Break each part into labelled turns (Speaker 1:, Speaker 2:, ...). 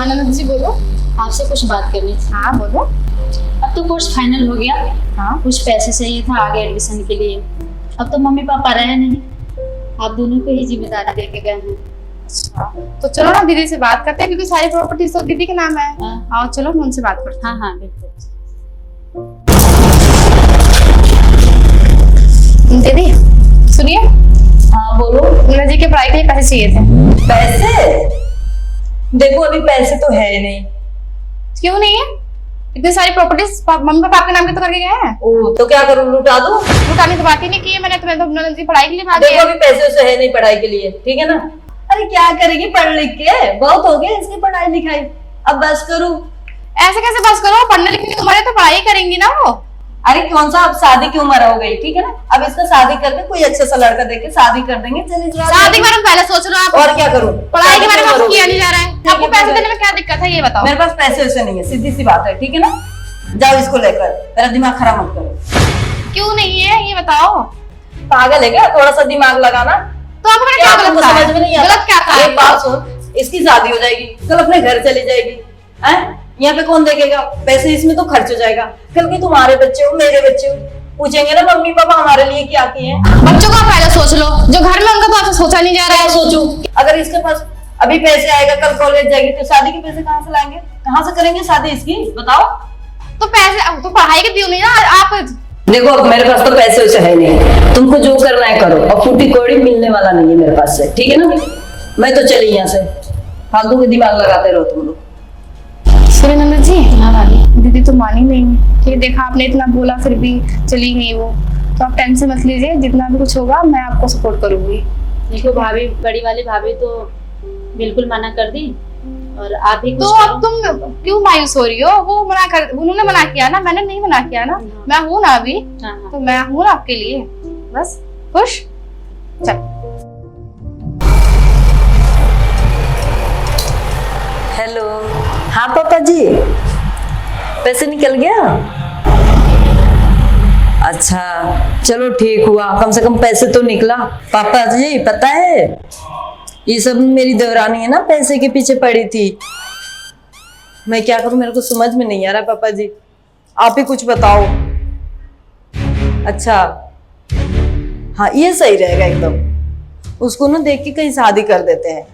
Speaker 1: हाँ ननद जी बोलो।
Speaker 2: आपसे कुछ बात करनी थी।
Speaker 1: हाँ बोलो।
Speaker 2: अब तो कोर्स फाइनल हो गया।
Speaker 1: हाँ
Speaker 2: कुछ पैसे चाहिए था आगे एडमिशन के लिए। अब तो मम्मी पापा रहे नहीं, आप दोनों को ही जिम्मेदारी दे के गए हैं।
Speaker 1: अच्छा तो चलो ना दीदी से बात करते हैं, क्योंकि सारी प्रॉपर्टीज तो दीदी के नाम है।
Speaker 2: हाँ।
Speaker 1: आओ चलो हम उनसे बात करते
Speaker 2: हाँ हाँ बिल्कुल।
Speaker 1: हैं। दीदी सुनिए,
Speaker 3: हाँ बोलो।
Speaker 1: ननद जी के पढ़ाई के लिए पैसे चाहिए थे।
Speaker 3: पैसे? देखो अभी पैसे तो है नहीं।
Speaker 1: क्यों नहीं है? इतनी सारी प्रॉपर्टीज मम्मी पापा आपके नाम के तो करके गए हैं।
Speaker 3: ओ तो क्या करूँ, लुटा दूं?
Speaker 1: लुटाने की बात ही नहीं की है मैंने, तुम्हें तो ननद जी पढ़ाई के लिए बात
Speaker 3: देखो
Speaker 1: किया।
Speaker 3: अभी पैसे उसे है नहीं पढ़ाई के लिए, ठीक है ना। अरे क्या करेगी पढ़ लिख के, बहुत हो गया इसकी पढ़ाई लिखाई, अब बस करूँ।
Speaker 1: ऐसे कैसे बस करो, पढ़ने लिखने की उम्र है तो पढ़ाई करेंगी ना वो।
Speaker 3: अरे कौन सा, अब शादी की उम्र हो गई, ठीक है ना। अब इसका शादी करके कोई अच्छा सा लड़का देख के शादी कर देंगे, चलिए
Speaker 1: शादी के बारे में पहले सोच रहे हो आप?
Speaker 3: और क्या करूँ,
Speaker 1: पढ़ाई के बारे में आपको किया नहीं जा रहा है।
Speaker 3: ठीक है,
Speaker 1: आपको पैसे देने में क्या दिक्कत है ये बताओ।
Speaker 3: मेरे पास पैसे वैसे नहीं है, सीधी सी बात है, ठीक है ना। जाओ इसको लेकर, मेरा दिमाग खराब मत करो।
Speaker 1: क्यों नहीं है ये बताओ।
Speaker 3: पागल है क्या, थोड़ा सा दिमाग लगाना।
Speaker 1: तो आपको मैंने क्या गलत कहा?
Speaker 3: समझ में नहीं आता।
Speaker 1: गलत क्या कहा?
Speaker 3: एक बात सुन, इसकी शादी हो जाएगी, कल अपने घर चली जाएगी, हैं? यहाँ पे कौन देखेगा? पैसे इसमें तो खर्च हो जाएगा। कल के तुम्हारे बच्चे हो, मेरे बच्चे हो, पूछेंगे ना मम्मी पापा हमारे लिए क्या किए हैं।
Speaker 1: बच्चों का पहले सोच लो, जो घर में उनका तो आपसे सोचा नहीं जा रहा
Speaker 3: क्या
Speaker 1: है।
Speaker 3: सोचूं? अगर इसके पास अभी पैसे आएगा, कल कॉलेज जाएगी, तो शादी के पैसे कहाँ से लाएंगे? कहाँ से करेंगे शादी इसकी, बताओ।
Speaker 1: तो पैसे तो पढ़ाई के दियो नहीं ना आप।
Speaker 3: देखो अब मेरे पास तो पैसे वैसे है नहीं, तुमको जो करना है करो, और फूटी कौड़ी मिलने वाला नहीं है मेरे पास से, ठीक है ना। मैं तो चली यहाँ से, फालतू के दिमाग लगाते रहो तुम लोग।
Speaker 1: सुनिए नंदन जी,
Speaker 2: हाँ भाभी।
Speaker 1: दीदी तो मानी नहीं, ठीक है। देखा आपने इतना बोला फिर भी चली गई वो, तो आप टेंशन मत लीजिए, जितना भी कुछ होगा मैं आपको सपोर्ट करूंगी।
Speaker 2: देखो भाभी, बड़ी वाली भाभी तो बिल्कुल मना कर दी, और आप भी
Speaker 1: तो अब तुम क्यों मायूस हो रही हो? वो मना कर, उन्होंने मना किया ना, मैंने नहीं मना किया ना। मैं हूं ना अभी,
Speaker 2: हाँ
Speaker 1: तो मैं हूं ना आपके लिए, बस खुश। चल
Speaker 3: हेलो, हाँ पापा जी, पैसे निकल गया? अच्छा चलो ठीक हुआ, कम से कम पैसे तो निकला। पापा जी पता है, ये सब मेरी देवरानी है ना, पैसे के पीछे पड़ी थी। मैं क्या करूं, मेरे को समझ में नहीं आ रहा पापा जी, आप ही कुछ बताओ। अच्छा हाँ ये सही रहेगा एकदम, उसको ना देख के कहीं शादी कर देते हैं,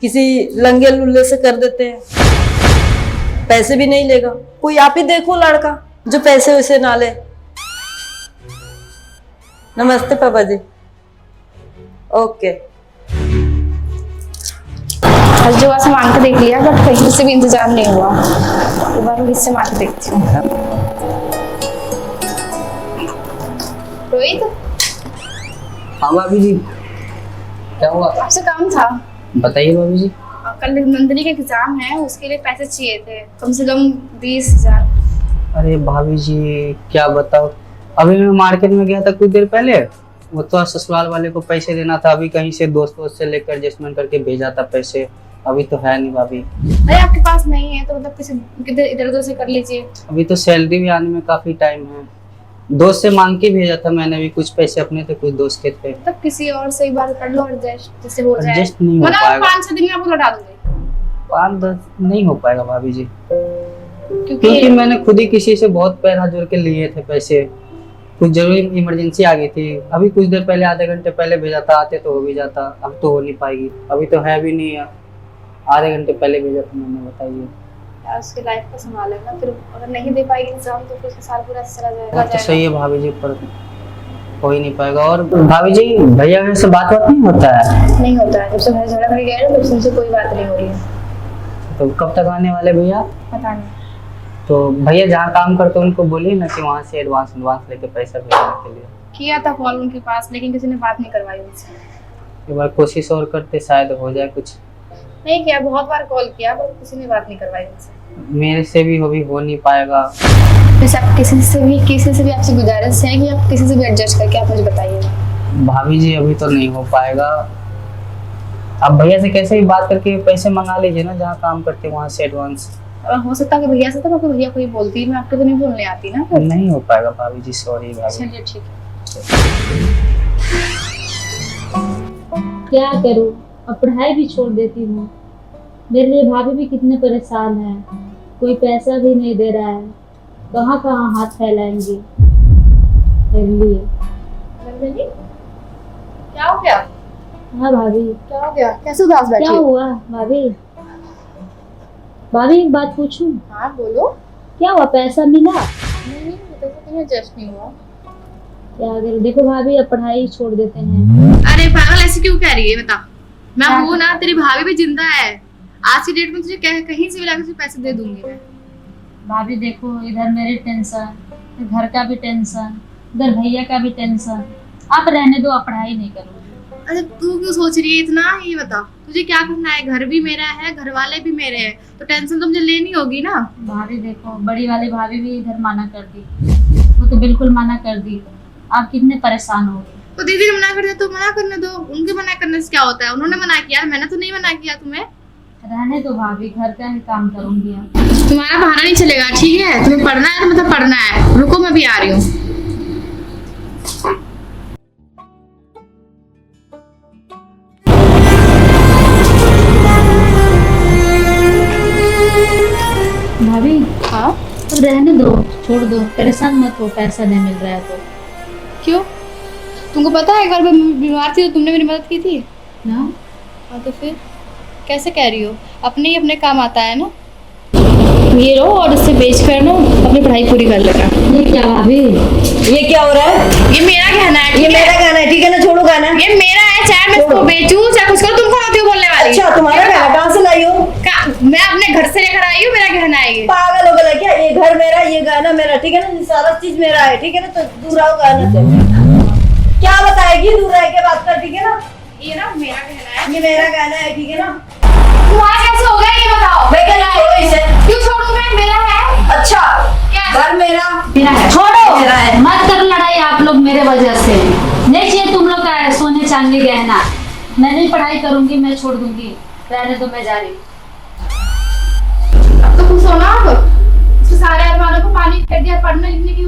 Speaker 3: किसी लंगे लुल्ले से कर देते हैं, पैसे भी नहीं लेगा कोई। आप ही देखो लड़का जो पैसे वैसे ना ले। नमस्ते पापा जी। ओके।
Speaker 1: जो वैसे मांग के देख लिया, बट कहीं से भी इंतजाम नहीं हुआ। एक बार मैं इससे मांग के देखती हूँ। रोहित,
Speaker 4: हाँ भाभी जी, क्या हुआ?
Speaker 1: आपसे काम था।
Speaker 4: बताइए भाभी जी।
Speaker 1: कल नंदिनी का एग्जाम है, उसके लिए पैसे चाहिए थे, कम से कम 20,000।
Speaker 4: अरे भाभी जी क्या बताओ, अभी मैं मार्केट में गया था कुछ देर पहले, वो तो ससुराल वाले को पैसे देना था, अभी कहीं से दोस्त से लेकर एडजस्टमेंट करके भेजा था पैसे, अभी तो है नहीं भाभी।
Speaker 1: अरे आपके पास नहीं है तो मतलब किसी इधर उधर से कर लीजिए।
Speaker 4: अभी तो सैलरी भी आने में काफी टाइम है, दोस्त से मांग के भेजा था मैंने भी, कुछ पैसे अपने थे कुछ दोस्त के थे।
Speaker 1: तब किसी और से एक बार कर लो एडजस्ट, जिससे हो जाए।
Speaker 4: एडजस्ट नहीं हो
Speaker 1: मतलब
Speaker 4: पाएगा,
Speaker 1: 5-6 दिन में आपको लौटा दूंगी।
Speaker 4: 5-10 नहीं हो पाएगा भाभी जी, क्योंकि मैंने खुद ही किसी से बहुत पैर हाथ जोड़ के लिए थे पैसे, कुछ जरूरी इमरजेंसी आ गई थी, अभी कुछ देर पहले आधे घंटे पहले भेजा था, आते तो हो भी जाता, अब तो हो नहीं पाएगी, अभी तो है भी नहीं है, आधे घंटे पहले भेजा था मैंने। बताइए
Speaker 1: यार उसकी लाइफ को संभालेगा, फिर अगर नहीं दे पाएगी एग्जाम तो फिर उसका साल पूरा चला जाएगा।
Speaker 4: तो सही है भाभी जी, पर हो ही नहीं पाएगा। और भाभी जी भैया से बात नहीं होता है?
Speaker 1: नहीं होता है, जब से घर झगड़ा कर गए ना तब से उनसे कोई बात नहीं हो रही है।
Speaker 4: तो कब तक आने वाले भैया?
Speaker 1: पता नहीं।
Speaker 4: तो भैया जहाँ काम करते उनको बोलिए ना कि वहाँ से एडवांस लेके पैसा भेजने के लिए।
Speaker 1: किया था कॉल उनके पास, लेकिन किसी ने बात नहीं करवाई उनसे।
Speaker 4: एक बार कोशिश और करते, शायद हो जाए कुछ।
Speaker 1: नहीं किया, बहुत बार कॉल किया पर किसी ने बात नहीं करवाई उनसे।
Speaker 4: मेरे से भी हो नहीं पाएगा।
Speaker 1: वैसे आप किसी से भी आपसे गुजारिश है कि आप किसी से भी एडजस्ट करके आप मुझे बताइए।
Speaker 4: भाभी जी अभी तो नहीं हो पाएगा, आप भैया से कैसे भी बात करके पैसे मंगा लीजिए ना, जहाँ काम करते हैं वहाँ से एडवांस।
Speaker 1: हो सकता है कि भैया से, तो मैं भैया को ही बोलती, मैं आपको तो नहीं बोलने आती ना।
Speaker 4: नहीं हो पाएगा भाभी जी, सॉरी भाभी।
Speaker 1: चलिए ठीक है।
Speaker 2: क्या करूँ, अब पढ़ाई भी छोड़ देती हूँ, मेरे लिए भाभी भी कितने परेशान हैं, कोई पैसा भी नहीं दे रहा है, कहाँ कहाँ हाथ फैलाएंगे मेरे लिए।
Speaker 1: नंदनी, क्या हो गया?
Speaker 2: हाँ भाभी।
Speaker 1: क्या हो गया? कैसे उदास बैठी
Speaker 2: क्या
Speaker 1: हो?
Speaker 2: हुआ भाभी? भाभी एक बात पूछूं?
Speaker 1: हाँ बोलो।
Speaker 2: क्या हुआ, पैसा मिला?
Speaker 1: नहीं, ये तो तुम्हें जस्ट नहीं हुआ।
Speaker 2: क्या अगर देखो भाभी अब पढ़ाई छोड़ देते हैं।
Speaker 1: अरे पागल, ऐसे क्यों कह रही है? बता। मैं हूँ ना, तेरी भाभी भी जिंदा है। आज की डेट में तुझे कहीं से भी लाकर तुझे पैसे दे दूंगी मैं।
Speaker 2: भाभी देखो, इधर मेरी टेंशन, घर का भी टेंशन, उधर भैया का भी टेंशन। आप रहने दो, आप पढ़ाई नहीं करो।
Speaker 1: अरे तू क्यों सोच रही है इतना? ये बता, तुझे क्या करना है? घर भी मेरा है, घर वाले भी मेरे हैं, तो टेंशन तो मुझे लेनी होगी ना।
Speaker 2: भाभी देखो, बड़ी वाली भाभी भी इधर मना कर दी, वो तो बिल्कुल मना कर दी। आप कितने परेशान हो गए।
Speaker 1: तो दीदी ने मना कर दिया तो मना करने दो। उनके मना करने से क्या होता है? उन्होंने मना किया, मैंने तो नहीं मना किया तुम्हें।
Speaker 2: रहने दो भाभी, घर का ही काम करूंगी अब।
Speaker 1: तुम्हारा बहाना नहीं चलेगा, ठीक है? तुम्हें पढ़ना है तो मतलब पढ़ना है। रुको, मैं भी आ रही हूँ।
Speaker 2: भाभी
Speaker 1: हाँ
Speaker 2: अब रहने दो, छोड़ दो, परेशान मत हो, पैसा नहीं मिल रहा है तो।
Speaker 1: क्यों? तुमको पता है एक बार मैं बीमार थी तो तुमने मेरी मदद की थी
Speaker 2: ना
Speaker 1: हाँ, तो फिर कैसे कह रही हो? अपने ही अपने काम आता है ना। ये लो, और इससे बेच कर ना अपनी पढ़ाई पूरी कर लेना।
Speaker 2: ये क्या भाभी?
Speaker 3: ये क्या हो रहा है?
Speaker 1: ये मेरा गहना है,
Speaker 3: ये
Speaker 1: ठीक है?
Speaker 3: मेरा गाना है, ठीक है ना? छोड़ो गाना।
Speaker 1: ये मेरा है, चाहे मैं इसको
Speaker 3: छोड़ो।
Speaker 1: बेचूं चाहे कुछ करूं, तुम कौन होती हो बोलने वाली?
Speaker 3: अच्छा, तुम्हारा गाना कहाँ से लाई हो?
Speaker 1: मैं अपने घर से लेकर आई हूँ, मेरा गहना है ये।
Speaker 3: पागल हो गया क्या? ये घर मेरा, ये गाना मेरा, ठीक है ना? ये सारा चीज मेरा है, ठीक है ना? तो दूर आओ गाना से। क्या बताएगी? दूर रह के बात कर, ठीक है ना?
Speaker 1: ये ना मेरा गहना है।
Speaker 3: ये मेरा गाना है, ठीक है ना?
Speaker 1: तुम्हारा कैसे हो गया ये बताओ?
Speaker 3: मैं क्या छोड़ो इसे।
Speaker 1: क्यों छोड़ूं मैं? मेरा है।
Speaker 3: अच्छा,
Speaker 1: क्या?
Speaker 3: घर मेरा
Speaker 2: मेरा है।
Speaker 3: छोड़ो। मेरा है।
Speaker 2: मत करो लड़ाई आप लोग मेरे वजह से। नहीं चाहिए तुम लोग का सोने चांदी गहना। मैं नहीं पढ़ाई करूंगी, मैं छोड़ दूंगी। रहने दो, मैं जा रही हूँ।
Speaker 1: अब तो खुश हो ना आप? उसके सारे अरमानों को पानी फेर दिया, पढ़ने लिखने की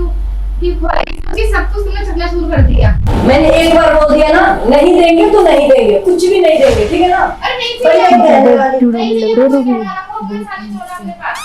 Speaker 1: सब कुछ तुमने छकना शुरू कर दिया।
Speaker 3: मैंने एक बार बोल दिया ना, नहीं देंगे तो नहीं देंगे, कुछ भी नहीं देंगे, ठीक है ना?
Speaker 1: अरे नहीं
Speaker 3: बढ़िया
Speaker 1: चाहिए,
Speaker 3: कहने वाली।
Speaker 1: नहीं चाहिए, मुझे कहना, रखो, अपने सारे छोड़ो अपने पास।